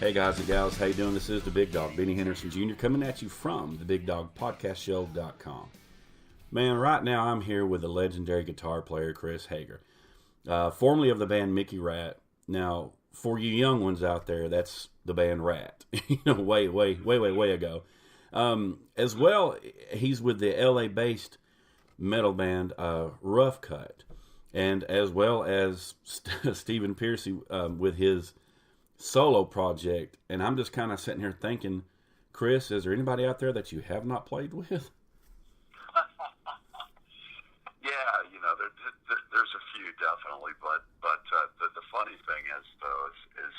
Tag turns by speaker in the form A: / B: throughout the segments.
A: Hey guys and gals, how you doing? This is the Big Dog, Benny Henderson Jr., coming at you from the BigDogPodcastShow.com. Man, right now I'm here with the legendary guitar player Chris Hager, formerly of the band Mickey Rat. Now, for you young ones out there, that's the band Rat. Way ago. As well, he's with the LA-based metal band Rough Cutt, and as well as Stephen Pearcy with his solo project. And I'm just kind of sitting here thinking, Chris, is there anybody out there that you have not played with?
B: Yeah, there's a few definitely, but the funny thing is though is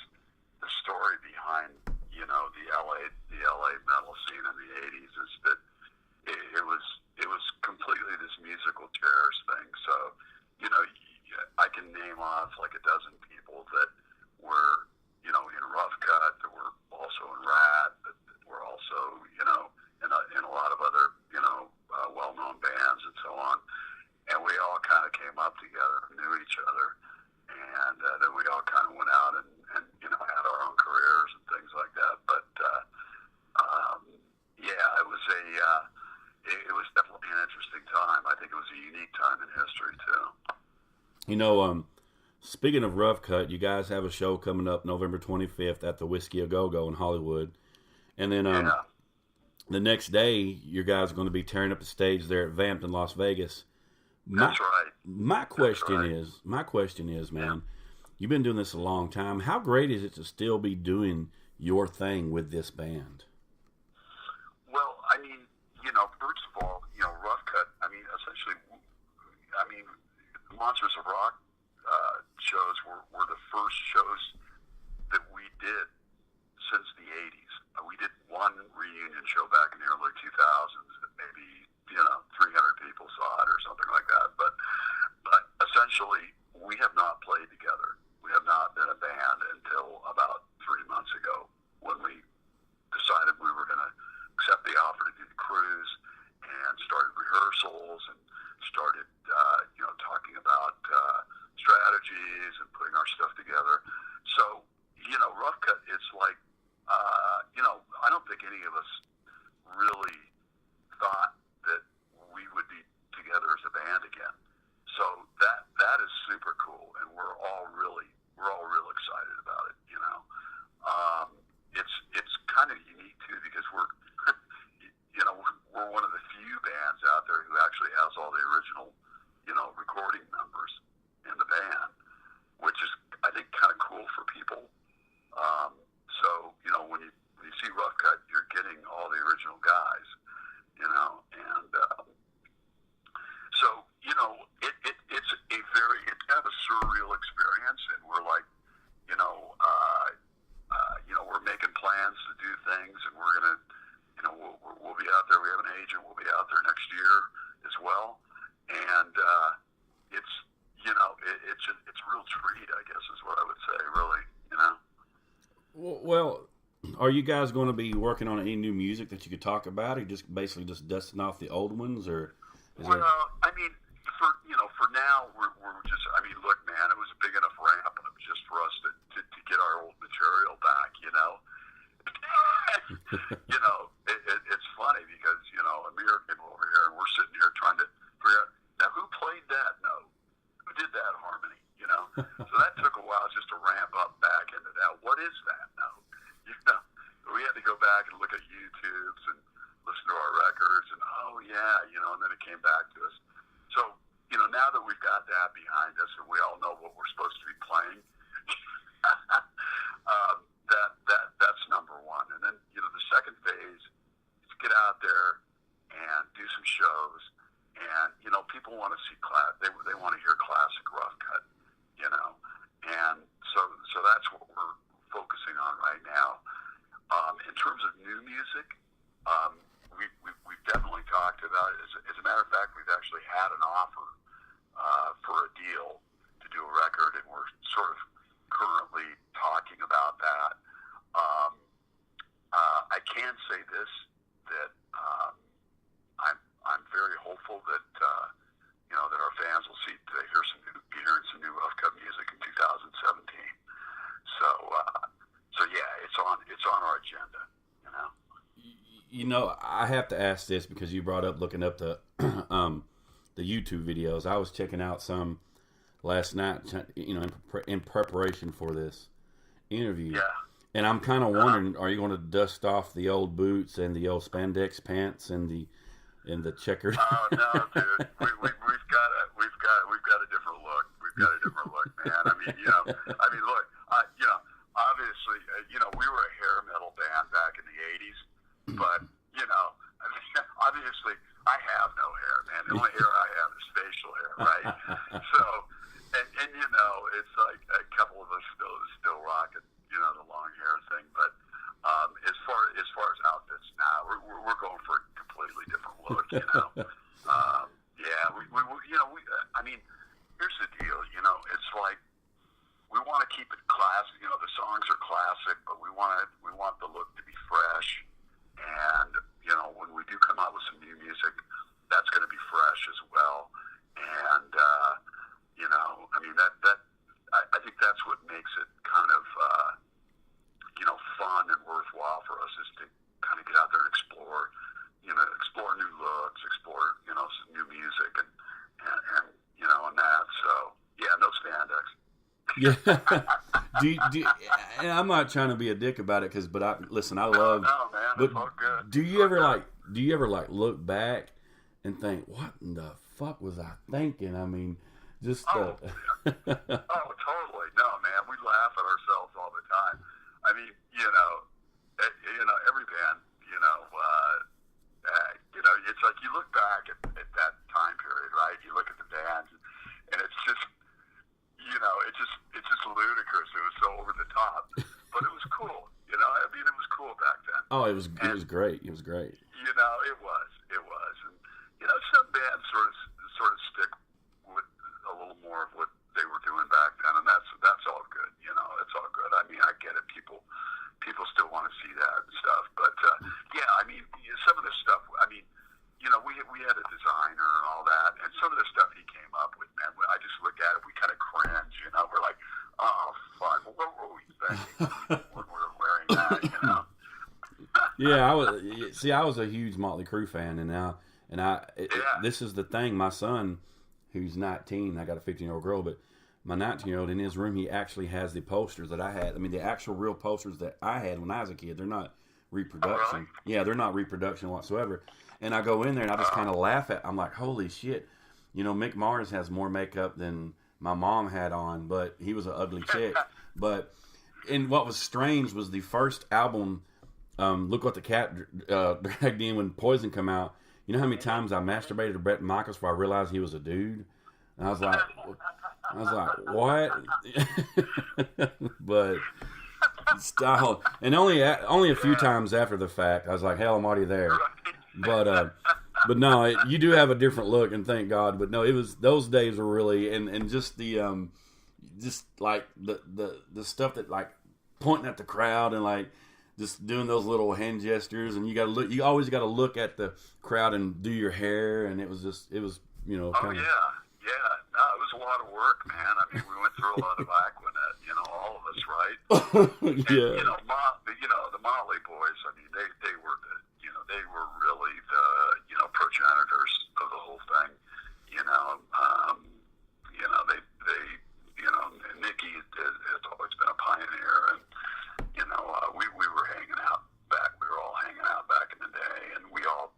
B: the story behind the LA metal scene in the '80s is that it was completely this musical terrorist thing. So I can name off like a dozen people that were in Rough Cutt, that were also in Rat, that were also in a lot of other well-known bands and so on. And we all kind of came up together, knew each other, and then we all kind of went out and had our own careers and things like that. But it was definitely an interesting time. I think it was a unique time in history too.
A: Speaking of Rough Cutt, you guys have a show coming up November 25th at the Whiskey A Go-Go in Hollywood, and then the next day you guys are going to be tearing up the stage there at Vamped in Las Vegas.
B: That's right.
A: My question is, man, you've been doing this a long time. How great is it to still be doing your thing with this band?
B: Well, first of all, Rough Cutt, essentially, Monsters of Rock shows were the first shows that we did since the 80s. We did one reunion show back in the early 2000s that maybe 300 people saw it or something like that. But essentially, we have not played together. We have not been a band until about 3 months ago when we decided we were going to accept the offer to do the cruise and started rehearsals and started talking about strategies and putting our stuff together. So, Rough Cutt, it's like, I don't think any of us really thought that we would be together as a band again. So that is super cool, and we're all real excited about it. It's kind of unique too because we're we're one of the few bands out there who actually has all the original recording members in the band, which is I think kind of cool for people. So when you see Rough Cutt, you're getting all the original guys, and so it's it's kind of a surreal experience, and we're like we're making plans to do things, and we're gonna we'll be out there. We have an agent. We'll be out there next year as well, and it's a real treat, I guess, is what I would say. Really,
A: Well, are you guys going to be working on any new music that you could talk about, or just basically just dusting off the old ones, or?
B: For now, we're just. Look, man, it was a big enough ramp just for us to get our old material back. It's funny because Amir came over here and we're sitting here trying to figure out now who played that note, who did that harmony. So that took a while just to ramp up back into that. What is that note? We had to go back and look at YouTubes and listen to our records and and then it came back to us. So now that we've got that behind us and we all know what we're supposed to be playing, that's number one. And then the second phase is get out there and do some shows, and people want to see they want to hear classic Rough Cutt, and so that's what we're focusing on right now. In terms of new music, we've definitely talked about it. As a matter of fact, we've actually had an offer for a deal to do a record, and we're sort of currently talking about that. I can say this, that I'm very hopeful that that our fans will be hearing some new Rough Cutt music in 2017. So yeah, it's on
A: I have to ask this because you brought up looking up the the YouTube videos. I was checking out some last night, in preparation for this interview.
B: Yeah.
A: And I'm kind of wondering, are you going to dust off the old boots and the old spandex pants and the checkered?
B: Oh no, dude. We've got a different look. We've got a different look, man. I mean, look, obviously, we were a hair metal band back in the '80s, but obviously, I have no hair, man. The only hair I have is facial hair, right? So, and it's like a couple of us still rocking, the long hair thing. But as far as outfits now, we're going for a completely different look, I mean, here's the deal, it's like we want to keep it classic. The songs are classic, but we want the look to be fresh. And when we do come out with some new music, that's going to be fresh as well. And I think that's what makes it kind of fun and worthwhile for us, is to kind of get out there and explore new looks, explore some new music and that. So yeah, no spandex.
A: Yeah. And I'm not trying to be a dick about it, listen, I love.
B: No, man,
A: but
B: it's all good.
A: Do you ever look back and think, what in the fuck was I thinking? I mean, just.
B: Oh, totally. No, man, we laugh at ourselves all the time. I mean, every band, it's like you look back at that time period, right? You look at the bands, and it's just, it's just ludicrous. It was so over the top, but it was cool. It was cool back then.
A: Oh, it was great. It was great.
B: It was, and some bands sort of stick with a little more of what they were doing back then, and that's all good. It's all good. I mean, I get it. People still want to see that and stuff, but yeah, I mean, some of the stuff. I mean, we had a designer and all that, and some of the stuff he came up with, man, I just look at it, we kind of cringe. We're like, oh fuck, what were we thinking when we were wearing that?
A: Yeah, I was a huge Motley Crue fan, this is the thing. My son, who's 19, I got a 15-year-old girl, but my 19-year-old, in his room, he actually has the posters that I had. I mean, the actual real posters that I had when I was a kid. They're not reproduction.
B: Oh, really?
A: Yeah, they're not reproduction whatsoever. And I go in there and I just kind of laugh I'm like, holy shit. Mick Mars has more makeup than my mom had on, but he was an ugly chick. And what was strange was the first album, Look What the Cat Dragged In, when Poison come out. You know how many times I masturbated to Bret Michaels before I realized he was a dude? And I was like, what? But style, and only a few times after the fact, I was like, hell, I'm already there. But no, you do have a different look, and thank God. But no, it was, those days were really, and just the just like the stuff that, like, pointing at the crowd and like just doing those little hand gestures, and you always got to look at the crowd and do your hair, and it was
B: Oh yeah. No, it was a lot of work, man. I mean, we went through a lot of Aquanet, all of us, right?
A: Yeah.
B: And, the Motley Boys, I mean, they were they were really the, progenitors of the whole thing. Nicky has always been a pioneer, and, we were hanging out back. We were all hanging out back in the day, and we all,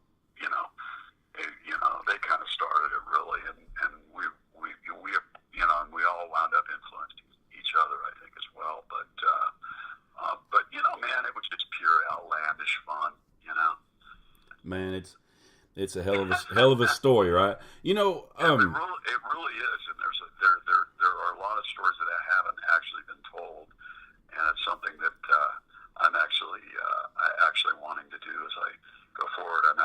B: they kind of started it really, and we and we all wound up influencing each other, I think, as well. But man, it was just pure outlandish fun,
A: Man, it's a hell of a story, right?
B: It really is, and there are a lot of stories that haven't actually been told, and it's something that I'm actually wanting to do as I go forward. I'm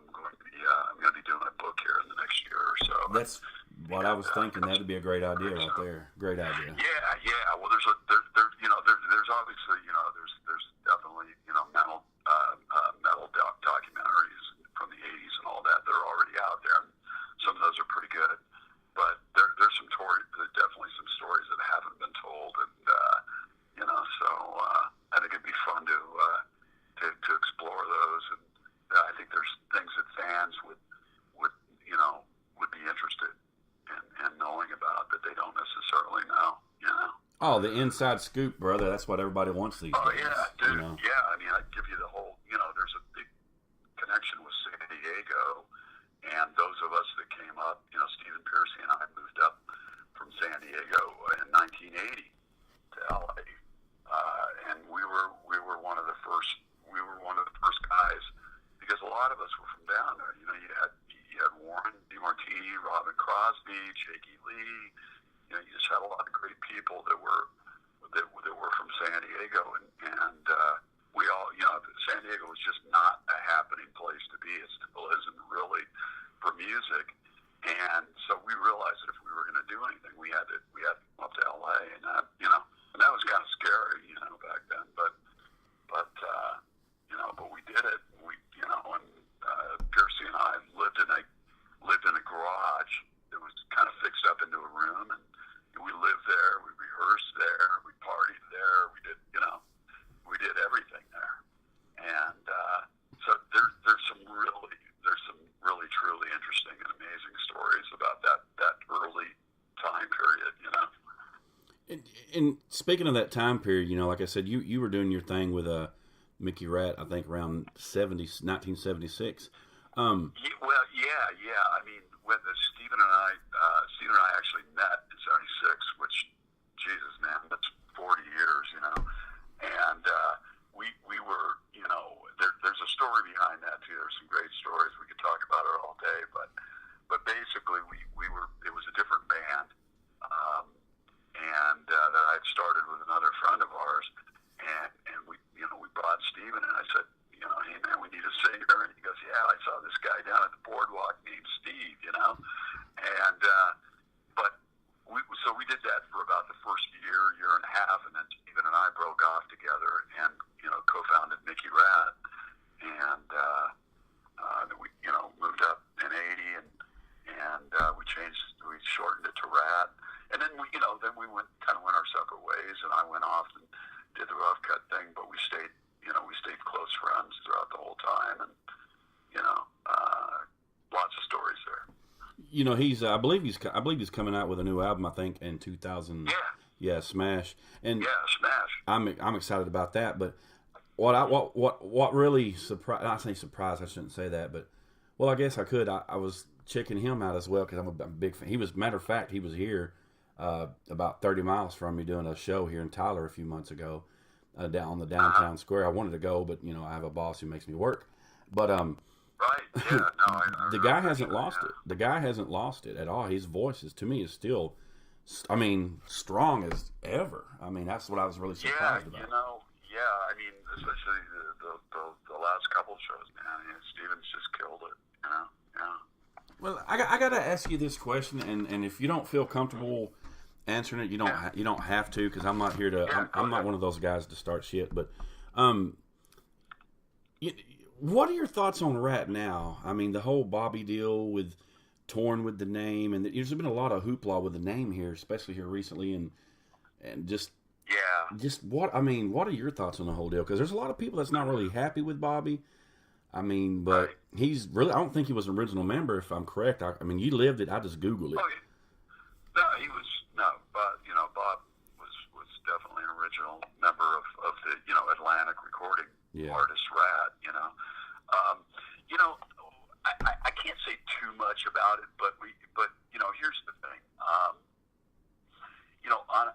B: going to be doing a book here in the next year or so.
A: That's what I was thinking. That'd be a great idea right there. Great idea.
B: Yeah. Well, there's obviously, there's definitely, metal documentaries from the '80s and all that. They're already out there. And some of those are pretty good, but there's definitely some stories that haven't been told, and so I think it'd be fun to explore
A: Oh, the inside scoop, brother. That's what everybody wants these days.
B: Yeah, dude.
A: You know?
B: Yeah, I mean, I'd give you the whole, there's a big connection with San Diego, and those of us that came up, Stephen Pearcy and I moved up from San Diego in 1980 to LA, and we were one of the first guys, because a lot of us were from down there. You had Warren DeMartini, Robin Crosby, Jakey Lee. You just had a lot of great people that were from San Diego, and we all, San Diego was just not a happening place to be. It still isn't really for music, and so we realized that if we were going to do anything, we had to come up to LA, and and that was kind of scary, back then, but we did it. And Pearcy and I lived in a garage that was kind of fixed up into a room, and we lived there, we rehearsed there, we partied there, we did everything there. And so there's some really truly interesting and amazing stories about that early time period,
A: And speaking of that time period, like I said, you were doing your thing with Mickey Ratt, I think around 1976.
B: Well, yeah. I mean, when Stephen and I actually met in '76, which, Jesus, man, that's 40 years, and we were, there's a story behind that too. There's some great stories. We could talk about it all day, but basically it was a different band, and that I'd started with another friend of ours, and we brought Stephen, and I said, hey man, we need a singer, and he goes, yeah, I saw this guy down at the boardwalk named Steve, and so we did that for about the first year and a half, and then Stephen and I broke off together and co-founded Mickey Ratt, and then we moved up in '80, and we shortened it to Ratt, and then we went our separate ways, and I went off and did the Rough Cutt thing, but we stayed close friends throughout the whole time, and lots of stories there.
A: I believe he's coming out with a new album, I think, in 2000. Yeah, Smash. And
B: yeah, Smash.
A: I'm excited about that. But what really surprised? I say surprised. I shouldn't say that, but I guess I could. I was checking him out as well because I'm a big fan. Matter of fact, he was here about 30 miles from me doing a show here in Tyler a few months ago, down on the downtown square. I wanted to go, but I have a boss who makes me work. But
B: right, yeah, no,
A: the guy hasn't lost it. The guy hasn't lost it at all. His voice to me is still, strong as ever. That's what I was really surprised about.
B: I mean, especially the last couple of shows, man. Stephen's just killed it, yeah.
A: Well, I got to ask you this question, and if you don't feel comfortable answering it, you don't have to, because I'm not here to. I'm not one of those guys to start shit. But, what are your thoughts on Ratt now? The whole Bobby deal with torn with the name, and there's been a lot of hoopla with the name here, especially here recently, and just what are your thoughts on the whole deal? Because there's a lot of people that's not really happy with Bobby. But he's really, I don't think he was an original member, if I'm correct. You lived it. I just Googled it.
B: Oh, yeah. No, he was, but, Bob was definitely an original member of the, Atlantic recording artist Ratt, I can't say too much about it, but here's the thing.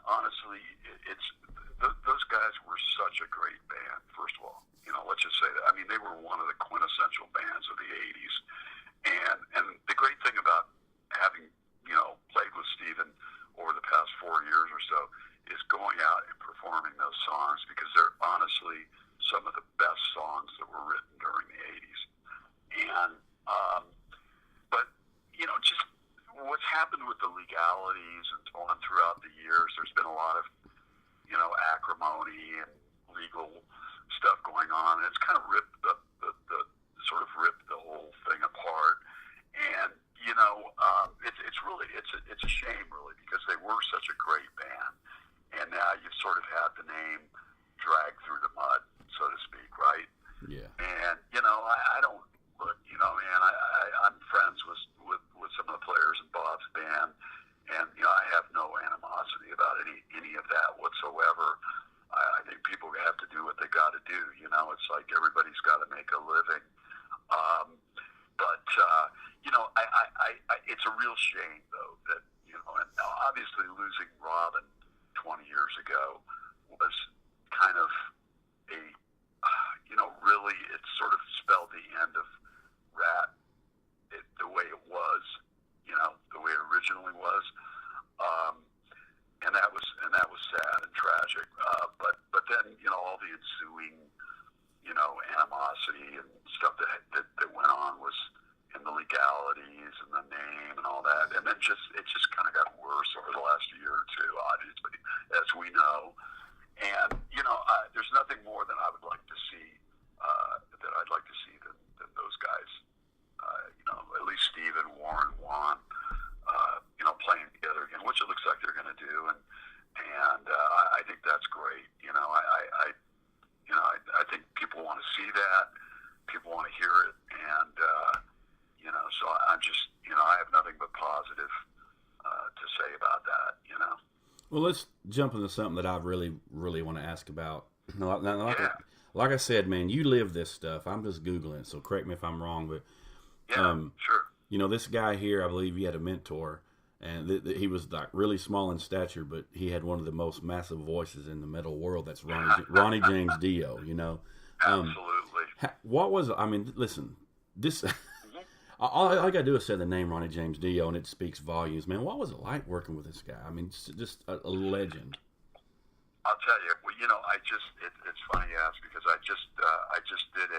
B: Honestly, those guys were such a great band, first of all. Let's just say that. They were one of the quintessential bands of the 80s. And the great thing about having, played with Stephen over the past 4 years or so is going out and performing those songs, because they're honestly some of the best songs that were written during the 80s. And, but, just what's happened with the legalities and so on throughout the years, there's been a lot of, acrimony and legal stuff going on, and it's kind of ripped the whole thing apart. And it's a shame, really, because they were such a great band, and now you've sort of had the name dragged through the mud, so to speak, right?
A: Yeah.
B: And I don't look, man. I'm friends with some of the players in Bob's band, and I have no animosity about any of that it's a real shame though that, you know, and obviously losing Robin 20 years ago was kind of a, you know, really it sort of spelled the end of Rat the way it was, you know, the way it originally was. And that was sad and tragic. But then, you know, all the ensuing, you know, animosity and stuff that went on was in the legalities and the name and all that. And then it just kind of got worse over the last year or two, obviously, as we know. And, you know, there's nothing more than I would like to see, that I'd like to see than those guys, you know, at least Steve and Warren, Juan, you know, playing together again, which it looks like they're going to do. And I think that's great. You know, I think people want to see that. People want to hear it. And, you know, so I'm just, you know, I have nothing but positive to say about that, you know.
A: Well, let's jump into something that I really, really want to ask about. Like I said, man, you live this stuff. I'm just Googling, so correct me if I'm wrong, but
B: sure.
A: You know, this guy here, I believe he had a mentor, and he was like really small in stature, but he had one of the most massive voices in the metal world. That's Ronnie James Dio. You know,
B: Absolutely.
A: What was? I mean, listen, this. All I got to do is say the name Ronnie James Dio, and it speaks volumes, man. What was it like working with this guy? I mean, just a legend.
B: I'll tell you. Well, you know, it's funny you ask because I just did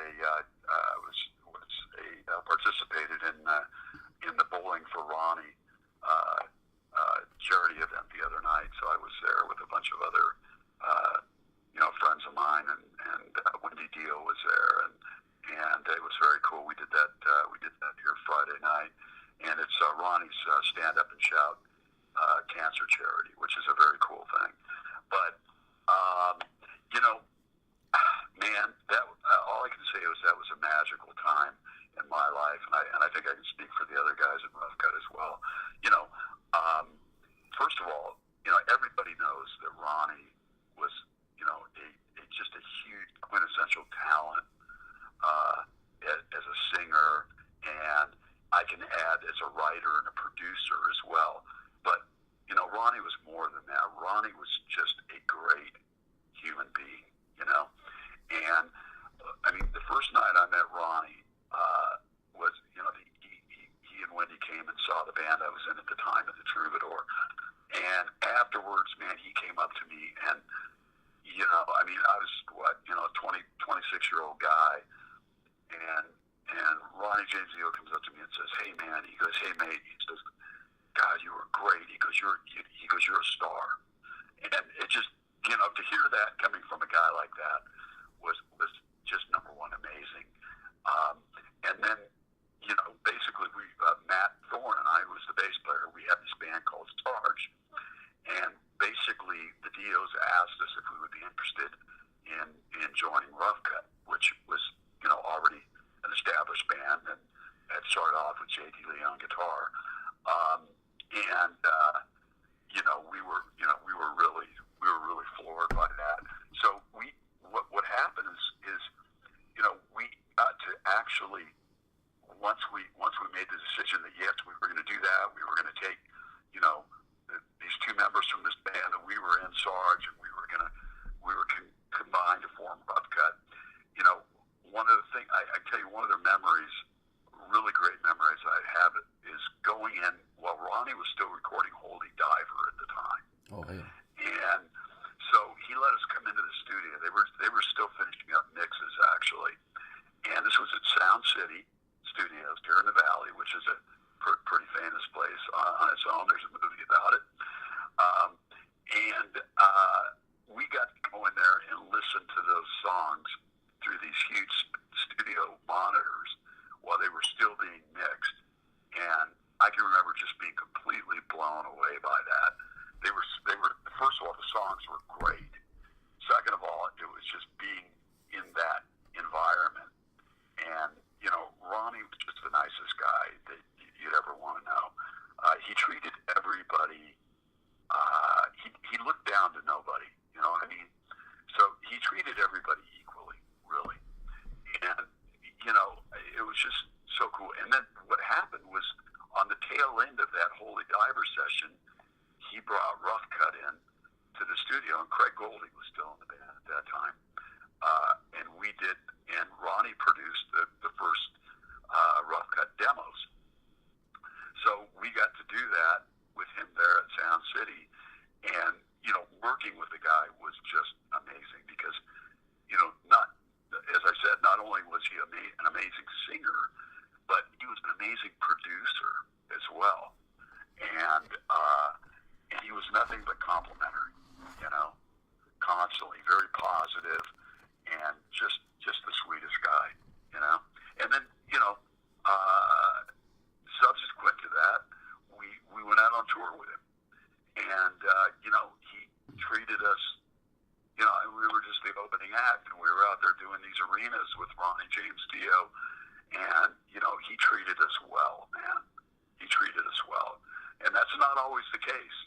B: participated in the Bowling for Ronnie charity event the other night. So I was there with a bunch of other you know, friends of mine, and Wendy Dio was there, and it was very cool. We did that here Friday night, and it's Ronnie's Stand Up and Shout cancer charity, which is a very cool thing. But you know, man, that all I can say is that was a magical time in my life, and I think I can speak for the other guys at Rough Cutt as well. You know, first of all, you know, everybody knows that Ronnie was, you know, just a huge quintessential talent as a singer, and I can add as a writer and a producer as well. But, you know, Ronnie was more than that. Ronnie was just a great human being, you know. And, I mean, the first night I met Ronnie was, you know, he and Wendy came and saw the band I was in at the time, at the Troubadour. And afterwards, man, he came up to me and, you know, I mean, I was, you know, a 26-year-old guy, and Ronnie James Dio comes up to me and says, "Hey, man," he goes, "Hey, mate," he says, "God, you were great." He goes, "You're a star." And it just, you know, to hear that coming from a guy like that was just number one amazing. And then, you know, basically Matt Thorne and I, who was the bass player, we had this band called Sarge, and basically the Dios asked us if we would be interested in joining Rough Cutt, which was, you know, already an established band and had started off with J.D. Lee on guitar. You know, we were really floored by that. So what happened is, you know, we got to actually, once we made the decision that yes, we were going to do that, we were going to take, you know, these two members from this band that we were in, Sarge, and we were combined to form Rough Cutt. You know, one of the things I tell you, one of the memories, really great memories I have, is going in while Ronnie was still recording Holy Diver at the time.
A: Oh yeah.
B: And so he let us come into the studio. They were still finishing up mixes actually, and this was at Sound City Studios here in the Valley, which is a pretty famous place on its own. There's a movie about it. We got to go in there and listen to those songs through these huge studio monitors while they were still being mixed. And I can remember just being completely blown away by that. They were first of all, the songs were great. Second of all, it was just being in that environment. And, you know, Ronnie was just the nicest guy that you'd ever want to know. He treated everybody, he looked down to nobody, you know what I mean? So he treated everybody equally, really. And, you know, it was just so cool. And then what happened was, on the tail end of that Holy Diver session, he brought Rough Cutt in to the studio, and Craig Goldie was still in the band at that time. And we did, and Ronnie produced the first Rough Cutt demos. So we got to do that with him there at Sound City. And, working with the guy was just amazing because, as I said, not only was he an amazing singer, but he was an amazing producer as well. And he was nothing but complimentary, constantly very positive and just the sweetest guy, And then, subsequent to that, we went out on tour with him. And, he treated us, we were just the opening act, and we were out there doing these arenas with Ronnie James Dio, and, he treated us well, man. He treated us well. And that's not always the case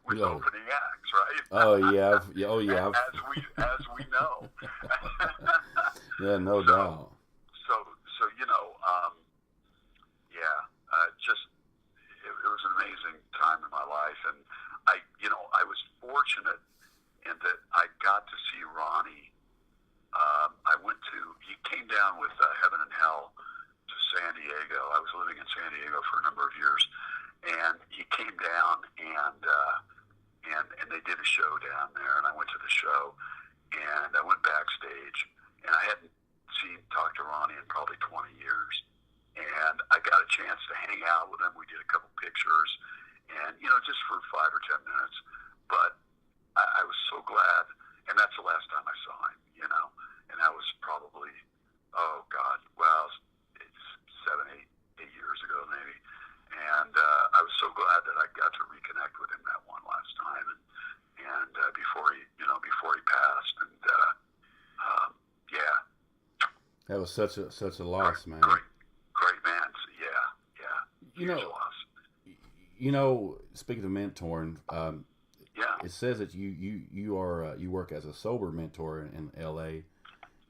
B: with opening acts, right?
A: Oh, yeah. Oh, yeah.
B: As we know.
A: Yeah, no doubt.
B: It was an amazing time in my life, and I was fortunate in that I got to see Ronnie. He came down with Heaven and Hell to San Diego. I was living in San Diego for a number of years, and he came down and they did a show down there, and I went to the show, and I went backstage, and I hadn't talked to Ronnie in probably 20 years. And I got a chance to hang out with him. We did a couple pictures, and, just for 5 or 10 minutes. But I was so glad, and that's the last time I saw him, and that was probably, it's 7, 8 years ago maybe. And I was so glad that I got to reconnect with him that one last time, and before he passed, and
A: that was such a loss, man.
B: Great man. Yeah.
A: Huge loss. Speaking of mentoring, it says that you work as a sober mentor in L.A.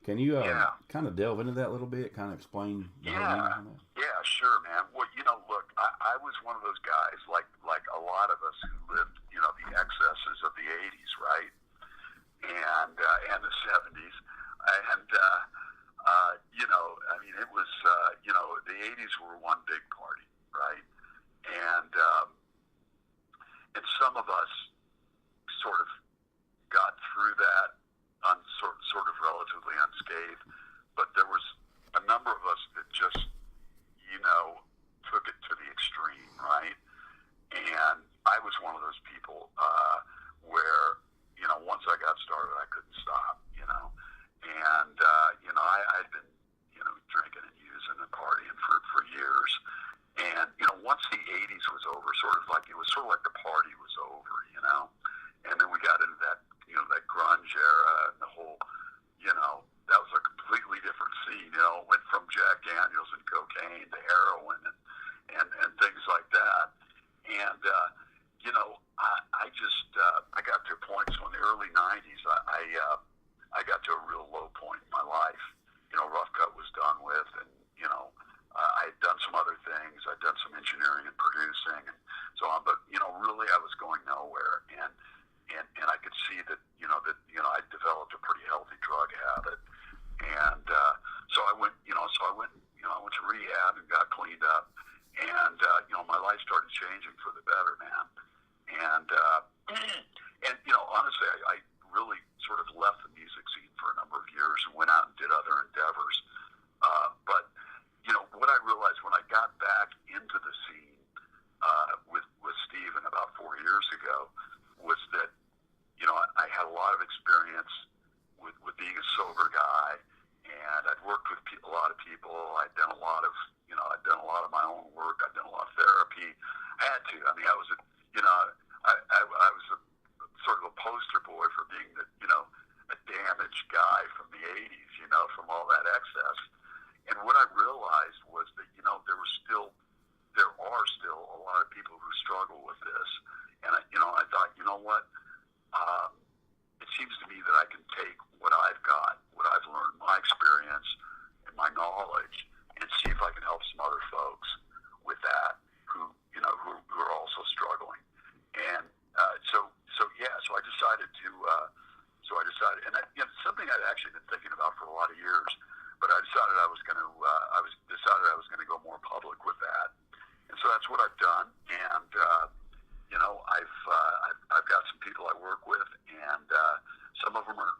A: Can you kind of delve into that a little bit? Kind of explain the whole meaning on that?
B: Yeah, sure, man. Well, look, I was one of those guys, like a lot of us who lived, the excesses of the 80s, right? And the 70s. And, it was, the 80s were one big party, right? And some of us sort of got through that sort of relatively unscathed, but there was a number of us that just, took it to the extreme, right? And I was one of those people where, once I got started, I couldn't stop, And, I'd been, drinking and using and partying for years. And, once the 80s was over, it was sort of like the party was over, And then we got into that, that grunge era and the whole, that was a completely different scene, It went from Jack Daniels and cocaine to heroin and things like that. And, I got to points in the early 90s, I got to a real low point in my life. Rough Cutt was done with, and, I had done some other things. I'd done some engineering and producing and so on, but, really I was going nowhere. And I could see that, I developed a pretty healthy drug habit. And, so I went to rehab and got cleaned up. And, my life started changing for the better, man. And honestly, I really sort of left the music scene for a number of years and went out and did other endeavors. But, what I realized when I got back into the scene with Stephen about 4 years ago was that, I had a lot of experience with being a sober guy, and I'd worked with a lot of people. I'd done a lot of my own work. I'd done a lot of therapy. I had to. I was I was a sort of a poster boy for being a damaged guy from the 80s, from all that excess. And what I realized was that, there are still a lot of people who struggle with this. And I thought, what? It seems to me that I can take what I've got, what I've learned, my experience and my knowledge, and see if I can help some other folks with that who So I decided, and that, something I'd actually been thinking about for a lot of years, but I decided I was going to, go more public with that, and so that's what I've done. And I've got some people I work with, and some of them are,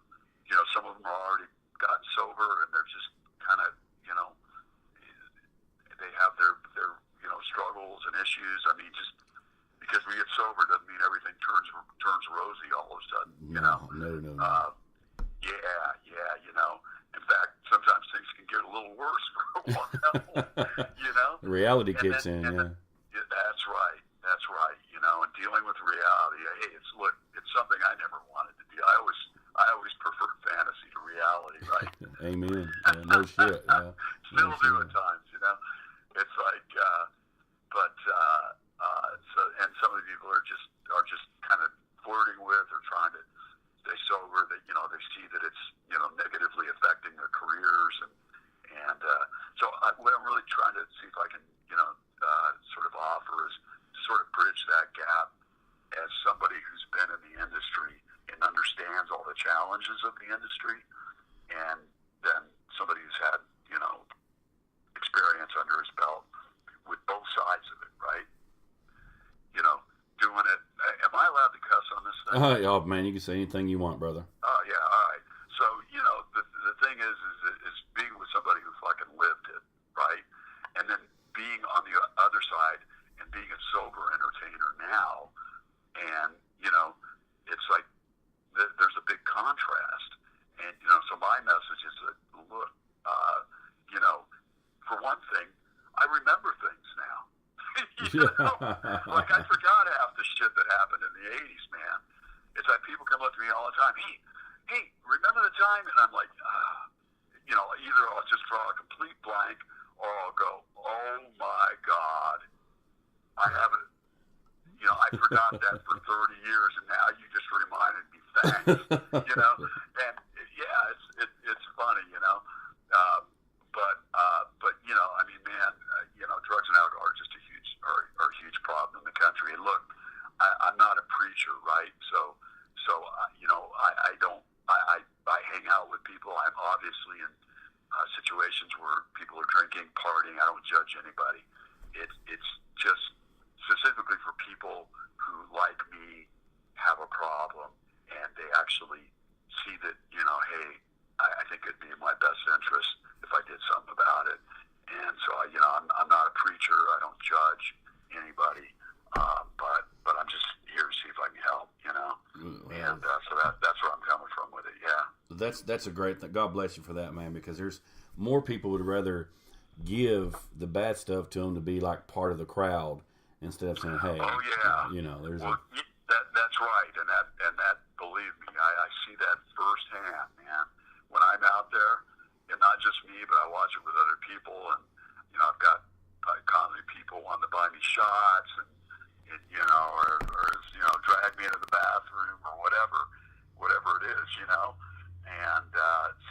B: already gotten sober, and they're just kind of, they have their struggles and issues. I mean, just because we get sober doesn't mean everything turns rosy all of a sudden.
A: No.
B: In fact, sometimes things can get a little worse for a while.
A: The reality kicks in.
B: Yeah, that's right. And dealing with reality. Hey, it's something I never wanted to do. I always preferred fantasy to reality, right?
A: Amen. Yeah, no shit. Yeah.
B: Still do at times, It's like, and some of the people are just kind of flirting with or trying to stay sober. That they see that it's negatively affecting their careers, and so what I'm really trying to see if I can sort of offer is to sort of bridge that gap as somebody who's been in the industry and understands all the challenges of the industry, and then somebody who's had experience under his belt with both sides of it, right? Doing it. Am I allowed to cuss on this thing?
A: Oh man, you can say anything you want, brother.
B: Oh yeah, all right. So the thing is being with somebody who fucking lived it, right? And then being on the other side and being a sober entertainer now, and it's like there's a big contrast. And so my message is that look, for one thing, I remember things now. Like I forgot half the shit that happened in the '80s, man. It's like people come up to me all the time. Hey, remember the time? And I'm like, either I'll just draw a complete blank, or I'll go, oh my God, I haven't. I forgot that for 30 years, and now you just reminded me. Thanks. And yeah, it's funny, but I mean, man, drugs and alcohol are just a huge problem in the country. And look, I'm not a preacher, right? So I hang out with people. I'm obviously in situations where people are drinking, partying. I don't judge anybody. It's just specifically for people who, like me, have a problem, and they actually see that, hey, I think it'd be in my best interest if I did something about it. And so, I'm not a preacher. I don't judge anybody, but I'm just here to see if I can help, And so that's where I'm coming from with it, yeah.
A: That's a great thing. God bless you for that, man, because there's more people would rather give the bad stuff to them to be like part of the crowd instead of saying, hey,
B: oh, yeah.
A: There's
B: that's right, and that believe me, I see that firsthand, man. When I'm out there, and not just me, but I watch it with other people, and I've got constantly people wanting to buy me shots, and or drag me into the bathroom or whatever it is, and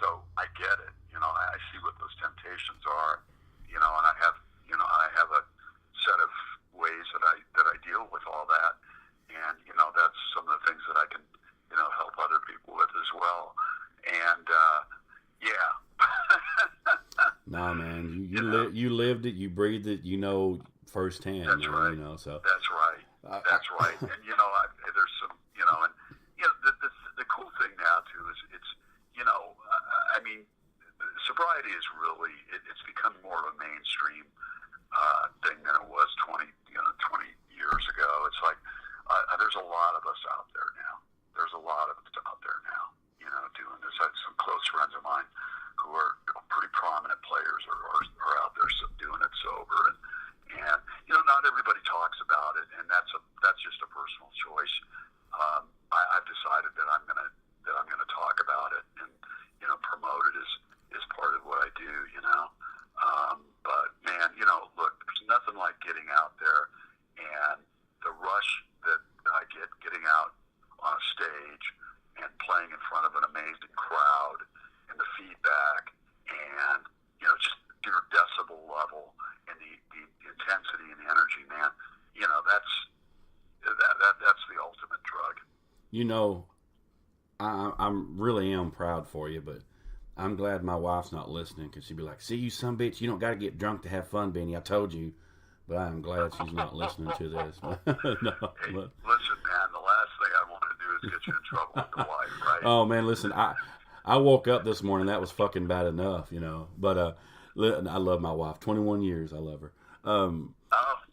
B: so I get it, I see what those temptations are, and I have a set of ways that I deal with all that, and that's some of the things that I can help other people with as well, and yeah.
A: Nah, man, you lived it, you breathed it, firsthand.
B: That's right.
A: So
B: that's right. That's right. And there's some, and the cool thing now too is it's, I mean, sobriety is really it's become more of a mainstream thing than it was 20 years ago. It's like there's a lot of us out there now. There's a lot of us out there now, doing this. I have some close friends of mine who are pretty prominent players are out there doing it sober, and not everybody talks about it, and that's just a personal choice. I've decided that I'm gonna talk about it and promote it as part of what I do. But man, look, there's nothing like getting out there and the rush that I get getting out on a stage and playing in front of an amazing crowd, and the feedback, and just your decibel level and the intensity and the energy, man. That's the ultimate drug.
A: I'm really am proud for you, but I'm glad my wife's not listening because she'd be like, "See, you son bitch, you don't got to get drunk to have fun, Benny. I told you." But I'm glad she's not listening to this. No,
B: hey, listen, man. The last thing I want to do is get you in trouble with the wife, right?
A: Oh man, listen, I woke up this morning. That was fucking bad enough, you know. But I love my wife. 21 years, I love her.
B: Oh,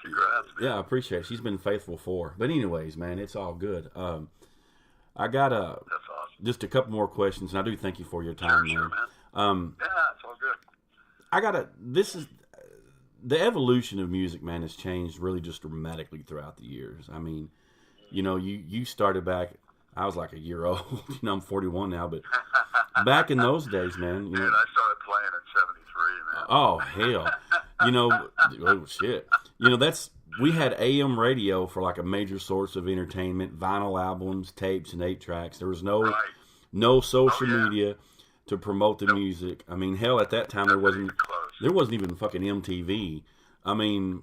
B: congrats, man.
A: Yeah, I appreciate it. She's been faithful for. But anyways, man, it's all good. I got
B: That's awesome.
A: just a couple more questions, and I do thank you for your time,
B: Sure, man. Yeah, it's all good.
A: This is the evolution of music, man, has changed really just dramatically throughout the years. I mean, you know, you started back. I was like a year old. You know, I'm 41 now, but back in those days, man. You know,
B: dude, I started playing at 73, man.
A: Oh hell, you know, oh shit. You know, we had AM radio for like a major source of entertainment, vinyl albums, tapes, and 8-tracks. There was no social media to promote the music. I mean, hell, at that time there wasn't even fucking MTV. I mean,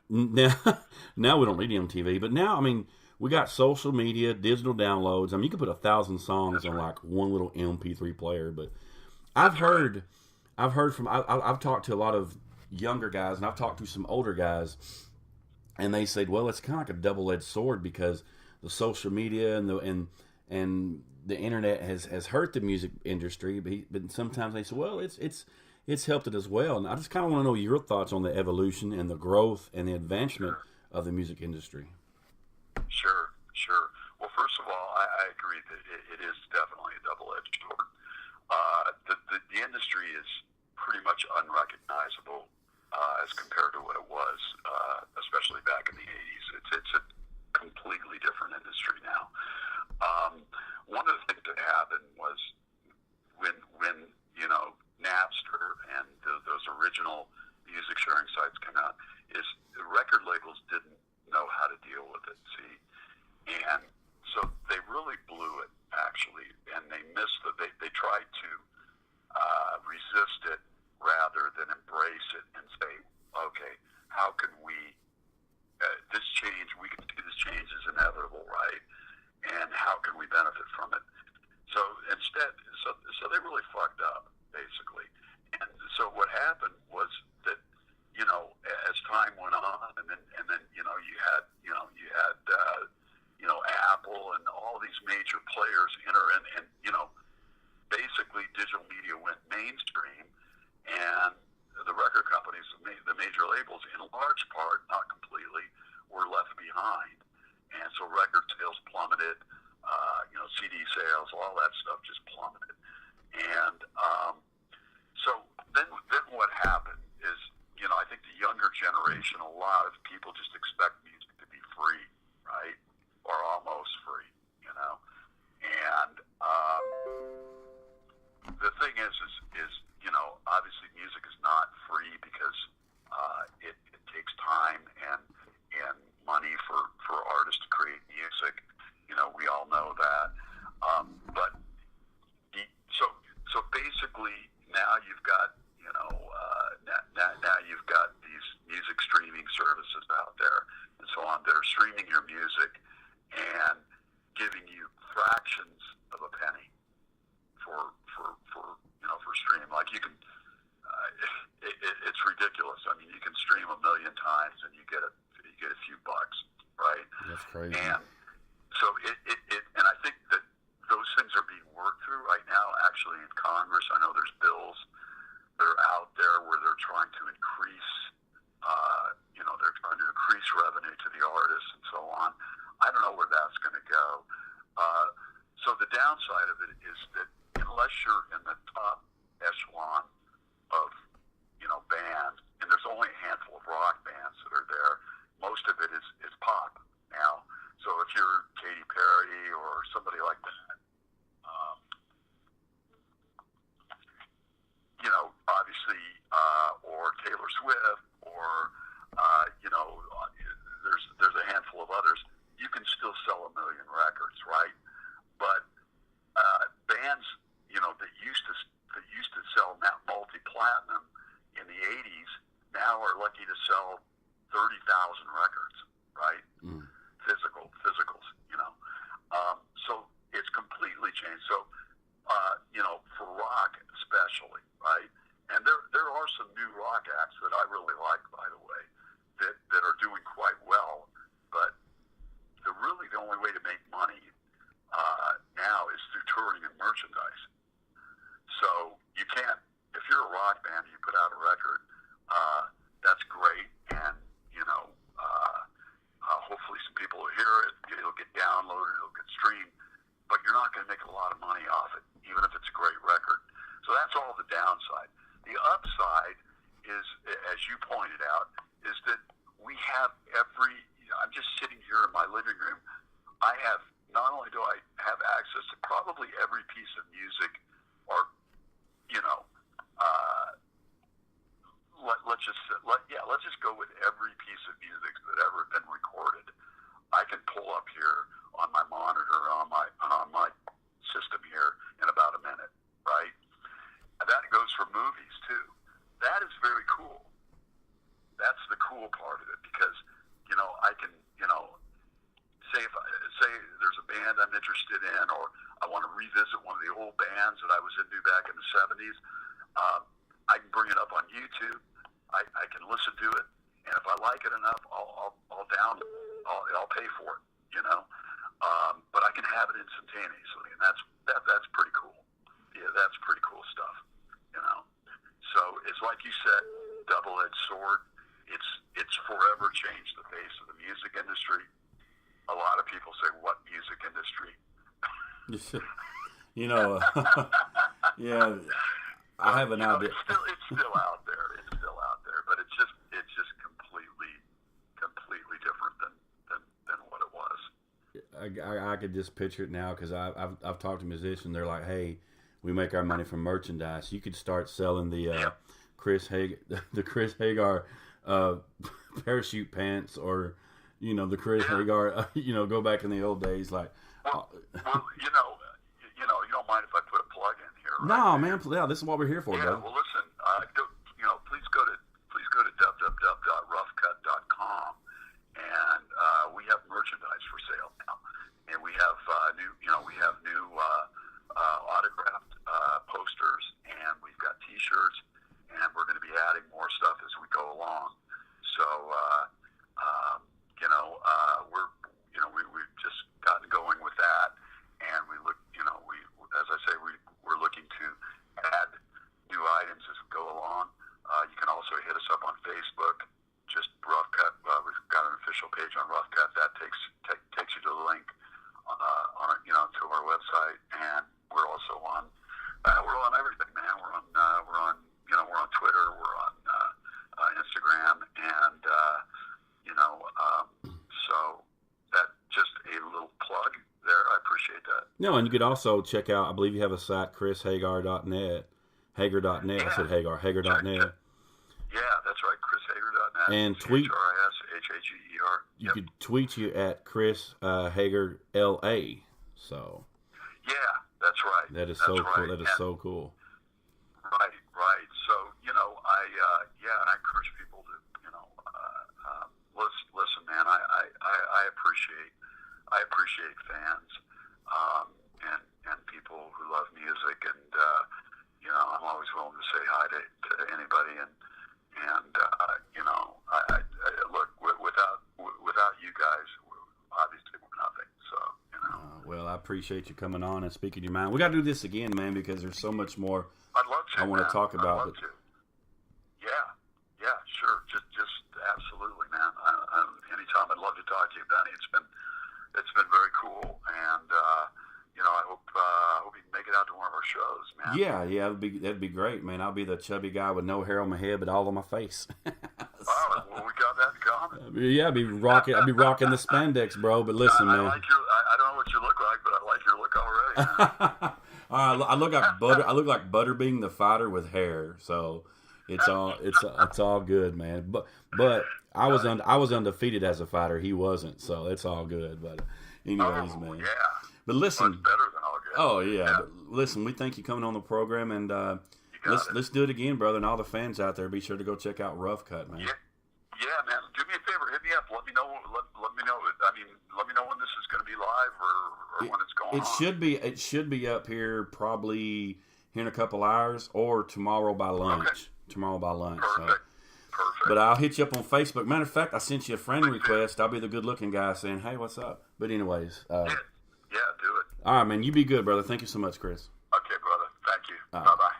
A: now we don't need MTV, but now, I mean, we got social media, digital downloads. I mean, you could put 1,000 songs on like one little MP3 player. But I've talked to a lot of younger guys, and I've talked to some older guys, and they said, well, it's kind of like a double-edged sword because the social media and the internet has hurt the music industry, but sometimes they say, well, it's helped it as well. And I just kind of want to know your thoughts on the evolution and the growth and the advancement of the music industry.
B: Sure. Well, first of all, I agree that it is definitely a double-edged sword. The industry is pretty much unrecognizable as compared to what it was, especially back in the 80s. It's a completely different industry now. One of the things that happened was when you know, Napster and those original music sharing sites came out, is the record labels didn't know how to deal with it, see? And so they really blew it, actually, and they missed they tried to resist it rather than embrace it and say, okay, how can we, we can see this change is inevitable, right? And how can we benefit from it? So instead, so they really fucked up, basically. And so what happened was that, you know, as time went on, and then you know, you had Apple and all these major players enter, and you know, basically digital media went mainstream, and the record companies, the major labels, in large part, not completely, were left behind, and so record sales plummeted. You know, CD sales, all that stuff just plummeted, and so then what happened is, you know, I think the younger generation, a lot of people just expect music to be free, right, or almost free, you know, and the thing is, you know, obviously music is not free because it takes time and money for artists to create music. You know, we all know that. But so basically now you've got, you know, now you've got these music streaming services out there and so on that are streaming your music and giving you fractions of a penny for you know, for stream. Like you can, it's ridiculous. I mean, you can stream 1 million times and you get a few bucks, right?
A: That's crazy.
B: And so and I think that those things are being worked through right now, actually, in Congress. I know there's bills that are out there where they're trying to increase, you know, they're trying to increase revenue to the artists and so on. I don't know where that's going to go. So the downside of it is that unless you're in the top echelon of, you know, bands, and there's only a handful of rock bands that are there, most of it is pop now. So if you're Katy Perry or somebody like that, you know, obviously, or Taylor Swift, or you know, there's a handful of others. You can still sell 1 million records, right? But bands, you know, that used to sell multi-platinum in the 80s now are lucky to sell 30,000 records, right? Physicals, you know. So it's completely changed. So make a lot of money off it, even if it's a great record. So that's all the downside. The upside is, as you pointed out, is that we have I'm just sitting here in my living room. Not only do I have access to probably every piece of music, or, let's just go with every piece of music that ever been recorded. I can pull up here on my monitor, on my system here in about a minute, right? And that goes for movies too. That is very cool. That's the cool part of it, because, I can, say there's a band I'm interested in, or I want to revisit one of the old bands that I was into back in the 70s. I can bring it up on YouTube. I can listen to it, and if I like it enough, I'll download it. I'll pay for it, but I can have it instantaneously, and that's pretty cool. Yeah, that's pretty cool stuff, So it's like you said, double-edged sword. It's forever changed the face of the music industry. A lot of people say, "What music industry?"
A: Yeah, I have an idea.
B: It's still out there. It's still out there, but it's just completely different than what it was.
A: I could just picture it now, because I've talked to musicians. They're like, "Hey, we make our money from merchandise. You could start selling the Chris Hager parachute pants, or the Chris Hager. Go back in the old days, like."
B: Well, you don't mind if I put a plug in here, right?
A: No, man. Yeah, this is what we're here for, brother.
B: Well, listen. Please go to www.roughcutt.com, and we have merchandise for sale now, and we have new autographed posters, and we've got T-shirts, and we're going to be adding more stuff as we go along. So, we've just gotten going with that, and we look, as I say, we're looking to add new items as we go along. You can also hit us up on Facebook, just Rough Cutt. We've got an official page on Rough Cutt that takes you to the link to our website, and we're also on everything, man. We're on Twitter, we're on Instagram, and so that just a little plug there. I appreciate that.
A: No, and you could also check out, I believe you have a site, chrishager.net. Hager.net.
B: Yeah.
A: I said Hager.net.
B: Yeah, that's right, chrishager.net.
A: And tweet.
B: CHRISHAGER.
A: You could tweet you at Chris Hager LA. So.
B: Yeah, that's right.
A: That is so cool. That is so cool.
B: Right. So, I encourage people to, listen, man, I appreciate fans, and people who love music, and, I'm always willing to say hi to anybody, and look, without you guys, obviously we're nothing, so,
A: Well, I appreciate you coming on and speaking your mind. We got to do this again, man, because there's so much more
B: I'd love to,
A: I want to talk about.
B: I'd love to. Yeah, sure. Just absolutely, man. Anytime. I'd love to talk to you, Benny. It's been very cool, and I hope you can make it out to one of our shows, man.
A: Yeah, that'd be great, man. I'll be the chubby guy with no hair on my head, but all on my face.
B: Oh, well, we got that in common.
A: Yeah, I'd be rocking the spandex, bro. But listen, man.
B: I don't know what you look like, but I like your look already.
A: I look like butter. I look like Butterbean the Fighter with hair. So it's all good, man. But I was undefeated as a fighter. He wasn't, so it's all good. But anyways, man.
B: Yeah.
A: But listen.
B: Much better than all good.
A: Oh yeah. But listen, we thank you coming on the program, and let's do it again, brother. And all the fans out there, be sure to go check out Rough Cutt, man.
B: Yeah, man. Do me a favor. Hit me up. Let me know. Let me know. Let me know when this is going to be live, or when it's going on.
A: It should be up here probably here in a couple hours, or tomorrow by lunch.
B: Okay.
A: Tomorrow by lunch.
B: Perfect.
A: But I'll hit you up on Facebook. Matter of fact, I sent you a friend request. I'll be the good-looking guy saying, "Hey, what's up?" But anyways.
B: Yeah, do it.
A: All right, man. You be good, brother. Thank you so much, Chris.
B: Okay, brother. Thank you.
A: All
B: Bye
A: right.
B: bye.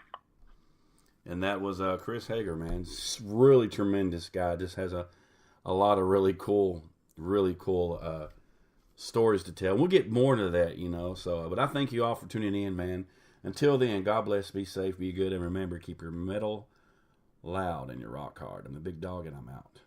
A: And that was Chris Hager, man. Really tremendous guy. Just has a lot of really cool stories to tell. We'll get more into that, you know. So, but I thank you all for tuning in, man. Until then, God bless, be safe, be good, and remember, keep your metal loud and your rock hard. I'm the Big Dog, and I'm out.